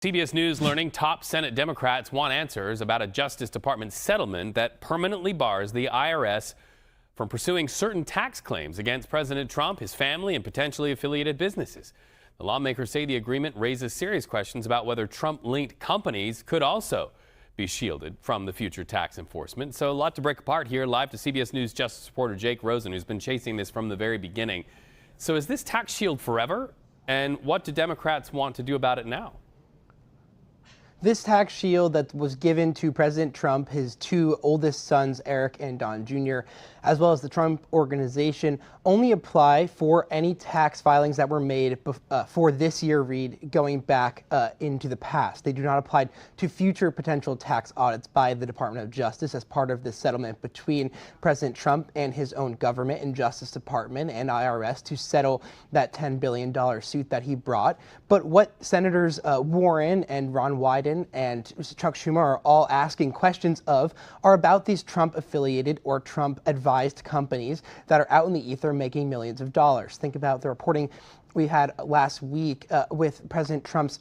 CBS News learning top Senate Democrats want answers about a Justice Department settlement that permanently bars the IRS from pursuing certain tax claims against President Trump, his family, and potentially affiliated businesses. The lawmakers say the agreement raises serious questions about whether Trump-linked companies could also be shielded from the future tax enforcement. So a lot to break apart here. Live to CBS News Justice reporter Jake Rosen, who's been chasing this from the very beginning. So is this tax shield forever? And what do Democrats want to do about it now? This tax shield that was given to President Trump, his two oldest sons, Eric and Don Jr., as well as the Trump Organization, only apply for any tax filings that were made for this year, Reed, going back into the past. They do not apply to future potential tax audits by the Department of Justice as part of this settlement between President Trump and his own government and Justice Department and IRS to settle that $10 billion suit that he brought. But what Senators Warren and Ron Wyden and Chuck Schumer are all asking questions of are about these Trump-affiliated or Trump-advised companies that are out in the ether making millions of dollars. Think about the reporting we had last week with President Trump's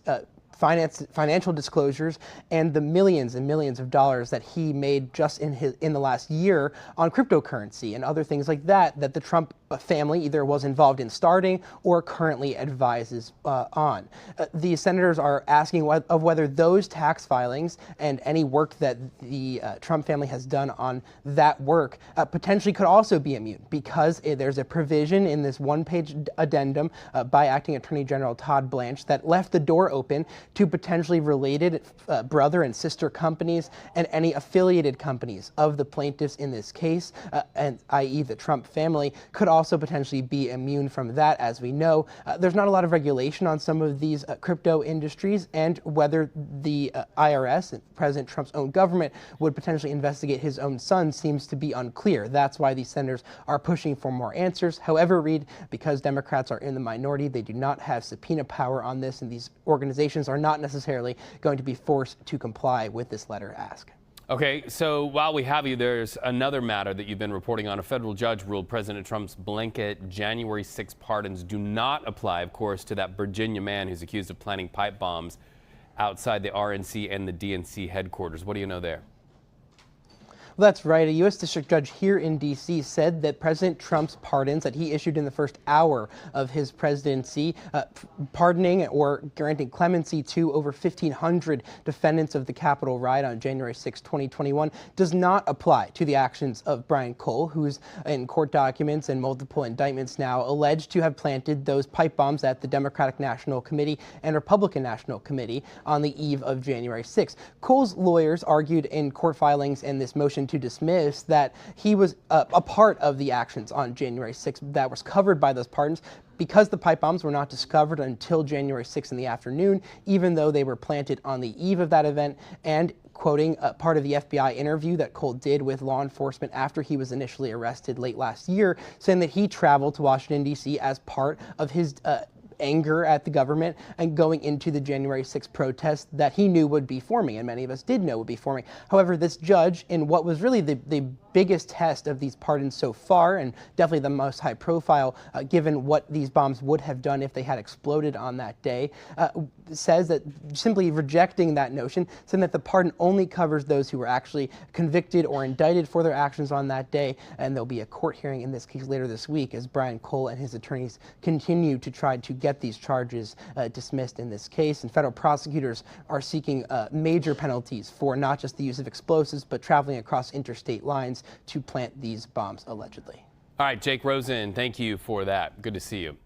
financial disclosures and the millions and millions of dollars that he made just in the last year on cryptocurrency and other things like that the Trump family either was involved in starting or currently advises on. The senators are asking whether those tax filings and any work that the Trump family has done on that work potentially could also be immune because there's a provision in this one-page addendum by Acting Attorney General Todd Blanche that left the door open to potentially related brother and sister companies and any affiliated companies of the plaintiffs in this case, and i.e. the Trump family, could also potentially be immune from that. As we know, there's not a lot of regulation on some of these crypto industries, and whether the IRS and President Trump's own government would potentially investigate his own son seems to be unclear. That's why these senators are pushing for more answers. However, Reed, because Democrats are in the minority, they do not have subpoena power on this, and these organizations are not necessarily going to be forced to comply with this letter ask. Okay, so while we have you, there's another matter that you've been reporting on. A federal judge ruled President Trump's blanket January 6 pardons do not apply, of course, to that Virginia man who's accused of planting pipe bombs outside the RNC and the DNC headquarters. What do you know there? Well, that's right. A U.S. District Judge here in D.C. said that President Trump's pardons that he issued in the first hour of his presidency, pardoning or granting clemency to over 1,500 defendants of the Capitol riot on January 6, 2021, does not apply to the actions of Brian Cole, who's in court documents and multiple indictments now alleged to have planted those pipe bombs at the Democratic National Committee and Republican National Committee on the eve of January 6. Cole's lawyers argued in court filings and this motion to dismiss that he was a part of the actions on January 6th that was covered by those pardons because the pipe bombs were not discovered until January 6th in the afternoon, even though they were planted on the eve of that event, and quoting part of the FBI interview that Cole did with law enforcement after he was initially arrested late last year, saying that he traveled to Washington, D.C. as part of his anger at the government and going into the January 6th protest that he knew would be forming, and many of us did know would be forming. However, this judge, in what was really the biggest test of these pardons so far, and definitely the most high profile, given what these bombs would have done if they had exploded on that day, says that simply rejecting that notion, saying that the pardon only covers those who were actually convicted or indicted for their actions on that day, and there'll be a court hearing in this case later this week as Brian Cole and his attorneys continue to try to get these charges dismissed in this case. And federal prosecutors are seeking major penalties for not just the use of explosives, but traveling across interstate lines to plant these bombs allegedly. All right, Jake Rosen, thank you for that. Good to see you.